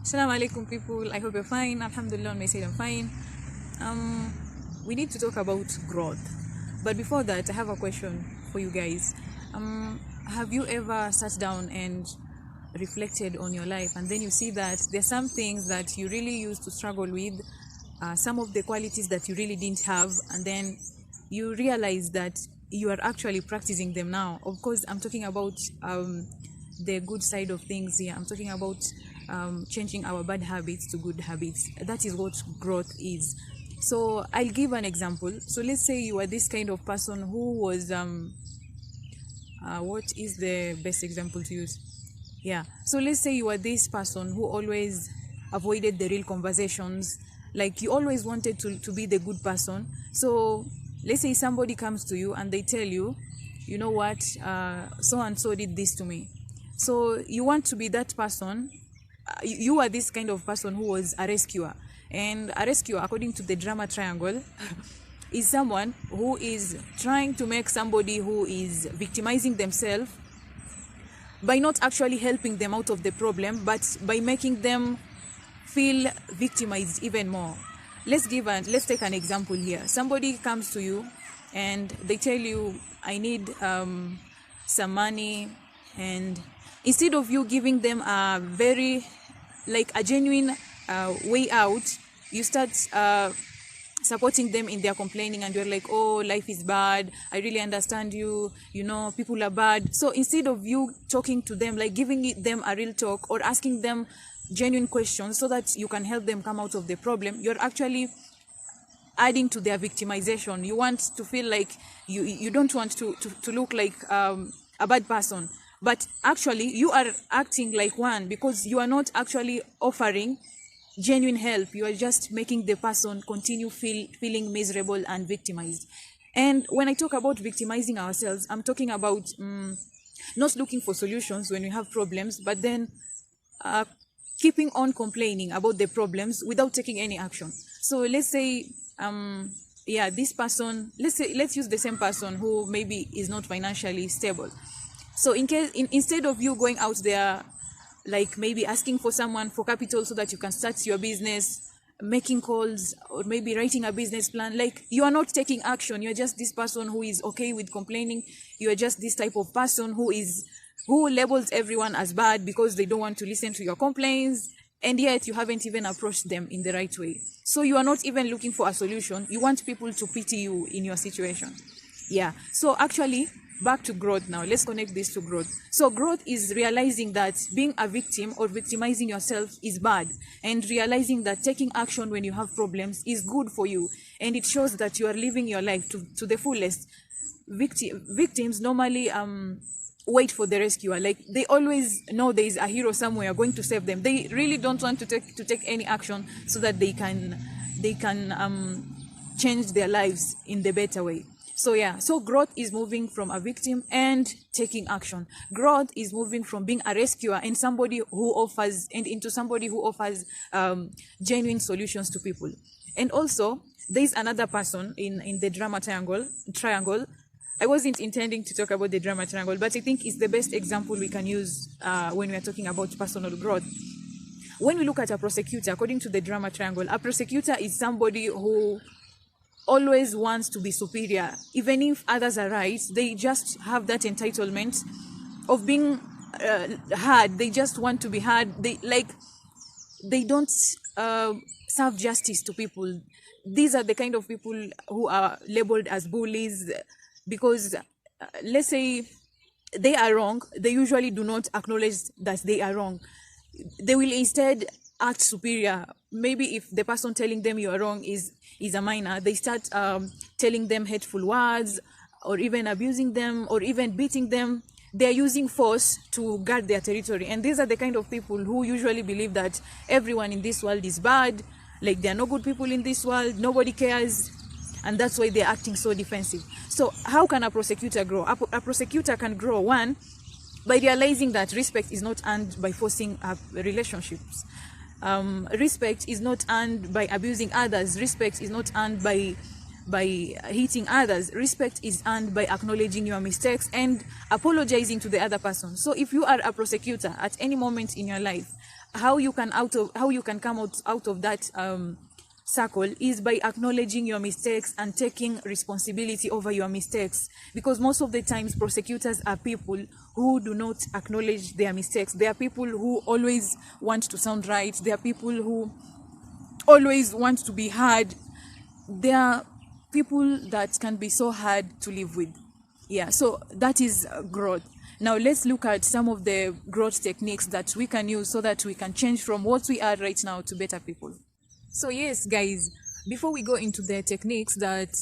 Assalamu alaikum people. I hope you're fine. Alhamdulillah, on my side I'm fine. We need to talk about growth. But before that, I have a question for you guys. Have you ever sat down and reflected on your life and then you see that there's some things that you really used to struggle with, some of the qualities that you really didn't have, and then you realize that you are actually practicing them now? Of course, I'm talking about the good side of things here. I'm talking about changing our bad habits to good habits. That is what growth is. So I'll give an example. So let's say you are this kind of person who was what is the best example to use? Yeah, so let's say you are this person who always avoided the real conversations, like you always wanted to be the good person. So let's say somebody comes to you and they tell you, you know what, so and so did this to me. So you want to be that person. You are this kind of person who was a rescuer. And a rescuer, according to the drama triangle, is someone who is trying to make somebody who is victimizing themselves by not actually helping them out of the problem, but by making them feel victimized even more. Let's take an example here. Somebody comes to you and they tell you, I need some money, and instead of you giving them a very, like a genuine way out, you start supporting them in their complaining, and you're like, oh, life is bad, I really understand you, you know, people are bad. So instead of you talking to them, like giving them a real talk or asking them genuine questions so that you can help them come out of the problem, you're actually adding to their victimization. You want to feel like you don't want to look like a bad person, but actually you are acting like one, because you are not actually offering genuine help. You are just making the person continue feeling miserable and victimized. And when I talk about victimizing ourselves, I'm talking about not looking for solutions when we have problems, but then keeping on complaining about the problems without taking any action. So let's say this person, let's use the same person who maybe is not financially stable. So instead of you going out there, like maybe asking for someone for capital so that you can start your business, making calls, or maybe writing a business plan, like you are not taking action. You're just this person who is okay with complaining. You are just this type of person who labels everyone as bad because they don't want to listen to your complaints, and yet you haven't even approached them in the right way. So you are not even looking for a solution. You want people to pity you in your situation. Yeah, so actually, back to growth now. Let's connect this to growth. So growth is realizing that being a victim or victimizing yourself is bad, and realizing that taking action when you have problems is good for you, and it shows that you are living your life to the fullest. Victims normally wait for the rescuer. Like they always know there is a hero somewhere going to save them. They really don't want to take any action so that they can change their lives in the better way. So growth is moving from a victim and taking action. Growth is moving from being a rescuer and into somebody who offers genuine solutions to people. And also, there is another person in the drama triangle. I wasn't intending to talk about the drama triangle, but I think it's the best example we can use when we are talking about personal growth. When we look at a prosecutor, according to the drama triangle, a prosecutor is somebody who always wants to be superior. Even if others are right, they just have that entitlement of being heard. They just want to be heard. They don't serve justice to people. These are the kind of people who are labeled as bullies, because let's say they are wrong, they usually do not acknowledge that they are wrong. They will instead act superior. Maybe if the person telling them you are wrong is a minor, they start telling them hateful words, or even abusing them, or even beating them. They are using force to guard their territory. And these are the kind of people who usually believe that everyone in this world is bad, like there are no good people in this world, nobody cares, and that's why they're acting so defensive. So how can a prosecutor grow? A prosecutor can grow, one, by realizing that respect is not earned by forcing up relationships. Respect is not earned by abusing others. Respect is not earned by hitting others. Respect is earned by acknowledging your mistakes and apologizing to the other person. So if you are a prosecutor at any moment in your life, how you can come out of that circle is by acknowledging your mistakes and taking responsibility over your mistakes, because most of the times prosecutors are people who do not acknowledge their mistakes. They are people who always want to sound right. They are people who always want to be heard. They are people that can be so hard to live with. Yeah, so that is growth. Now let's look at some of the growth techniques that we can use so that we can change from what we are right now to better people. So yes, guys, before we go into the techniques that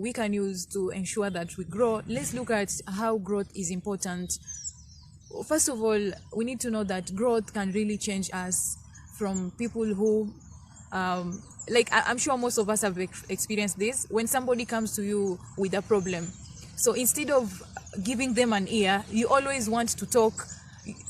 we can use to ensure that we grow, let's look at how growth is important. First of all, we need to know that growth can really change us from people who I'm sure most of us have experienced this. When somebody comes to you with a problem, so instead of giving them an ear, you always want to talk.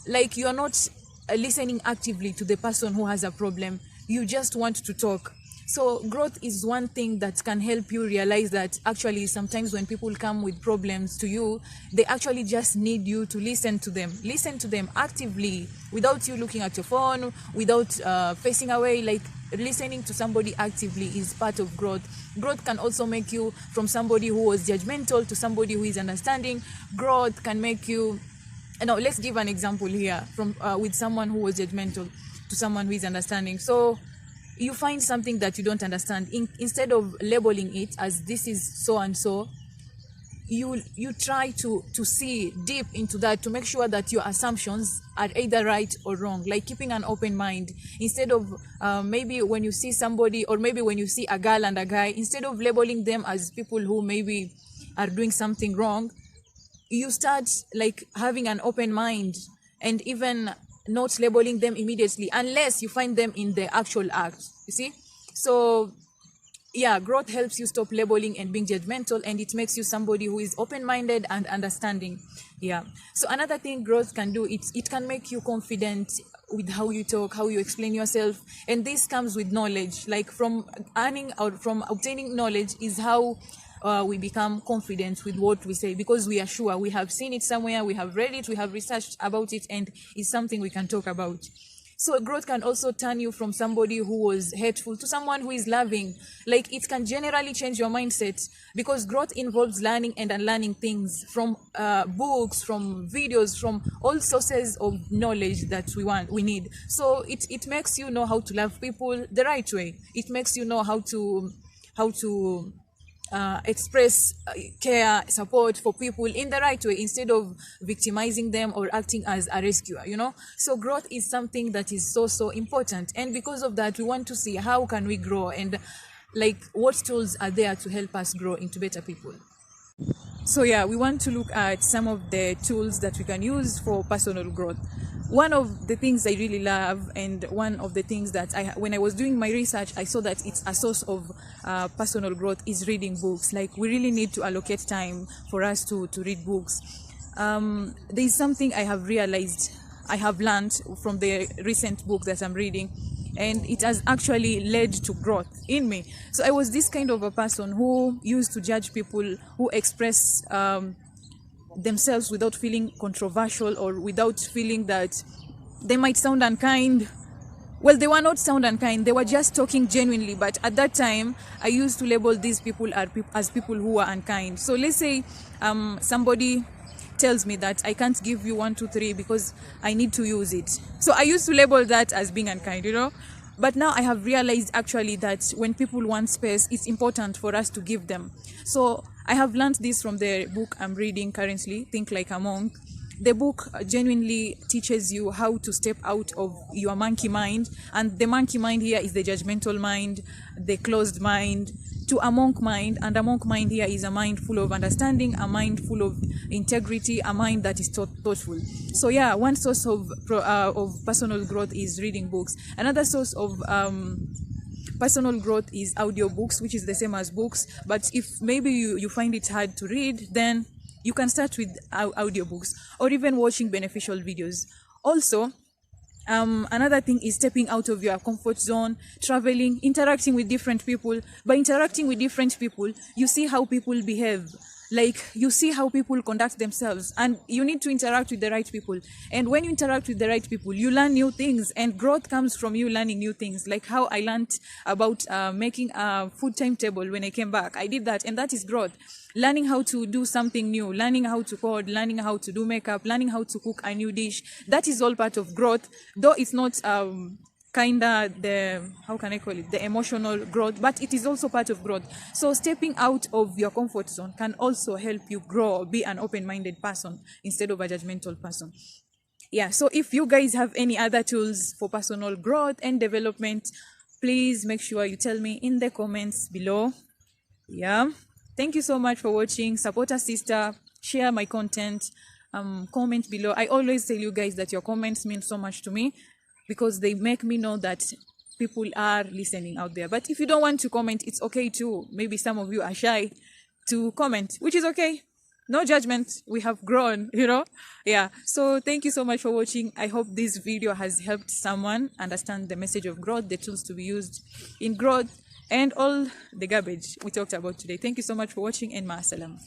Like, you are not listening actively to the person who has a problem. You just want to talk. So growth is one thing that can help you realize that actually sometimes when people come with problems to you, they actually just need you to listen to them actively, without you looking at your phone, without facing away. Like, listening to somebody actively is part of growth. Growth can also make you from somebody who was judgmental to somebody who is understanding. Growth can make you, let's give an example here from with someone who was judgmental to someone who is understanding. So you find something that you don't understand, instead of labeling it as this is so and so, you try to see deep into that to make sure that your assumptions are either right or wrong. Like, keeping an open mind, instead of maybe when you see somebody, or maybe when you see a girl and a guy, instead of labeling them as people who maybe are doing something wrong, you start like having an open mind, and even not labeling them immediately unless you find them in the actual act, you see. So yeah, growth helps you stop labeling and being judgmental, and it makes you somebody who is open-minded and understanding. Yeah. So another thing growth can do, it can make you confident with how you talk, how you explain yourself, and this comes with knowledge. Like, from earning or from obtaining knowledge is how we become confident with what we say, because we are sure, we have seen it somewhere, we have read it, we have researched about it, and it's something we can talk about. So growth can also turn you from somebody who was hateful to someone who is loving. Like, it can generally change your mindset, because growth involves learning and unlearning things from books, from videos, from all sources of knowledge that we need. So it makes you know how to love people the right way. It makes you know how to express care, support for people in the right way, instead of victimizing them or acting as a rescuer, So growth is something that is so important, and because of that, we want to see how can we grow, and like, what tools are there to help us grow into better people. So yeah, we want to look at some of the tools that we can use for personal growth. One of the things I really love, and one of the things that when I was doing my research, I saw that it's a source of personal growth, is reading books. Like, we really need to allocate time for us to read books. There is something I have realized, I have learned from the recent book that I'm reading, and it has actually led to growth in me. So I was this kind of a person who used to judge people who express themselves without feeling controversial, or without feeling that they might sound unkind. Well, they were not sound unkind, they were just talking genuinely, but at that time I used to label these people as people who were unkind. So let's say somebody tells me that I can't give you 1, 2, 3 because I need to use it. So I used to label that as being unkind, But now I have realized actually that when people want space, it's important for us to give them. So I have learned this from the book I'm reading currently, Think Like a Monk. The book genuinely teaches you how to step out of your monkey mind. And the monkey mind here is the judgmental mind, the closed mind, to a monk mind. And a monk mind here is a mind full of understanding, a mind full of integrity, a mind that is thoughtful. So yeah, one source of personal growth is reading books. Another source of personal growth is audiobooks, which is the same as books. But if maybe you find it hard to read, then you can start with audiobooks, or even watching beneficial videos. Also, another thing is stepping out of your comfort zone, traveling, interacting with different people. By interacting with different people, you see how people behave. Like, you see how people conduct themselves, and you need to interact with the right people. And when you interact with the right people, you learn new things, and growth comes from you learning new things. Like how I learned about making a food timetable when I came back. I did that, and that is growth. Learning how to do something new, learning how to code, learning how to do makeup, learning how to cook a new dish. That is all part of growth, though it's not kinda the, how can I call it, the emotional growth, but it is also part of growth. So stepping out of your comfort zone can also help you grow, be an open-minded person instead of a judgmental person. Yeah, so if you guys have any other tools for personal growth and development, please make sure you tell me in the comments below. Yeah, thank you so much for watching. Support a sister, share my content, comment below. I always tell you guys that your comments mean so much to me, because they make me know that people are listening out there. But if you don't want to comment, it's okay too. Maybe some of you are shy to comment, which is okay. No judgment. We have grown, Yeah. So thank you so much for watching. I hope this video has helped someone understand the message of growth, the tools to be used in growth, and all the garbage we talked about today. Thank you so much for watching, and ma'asalam.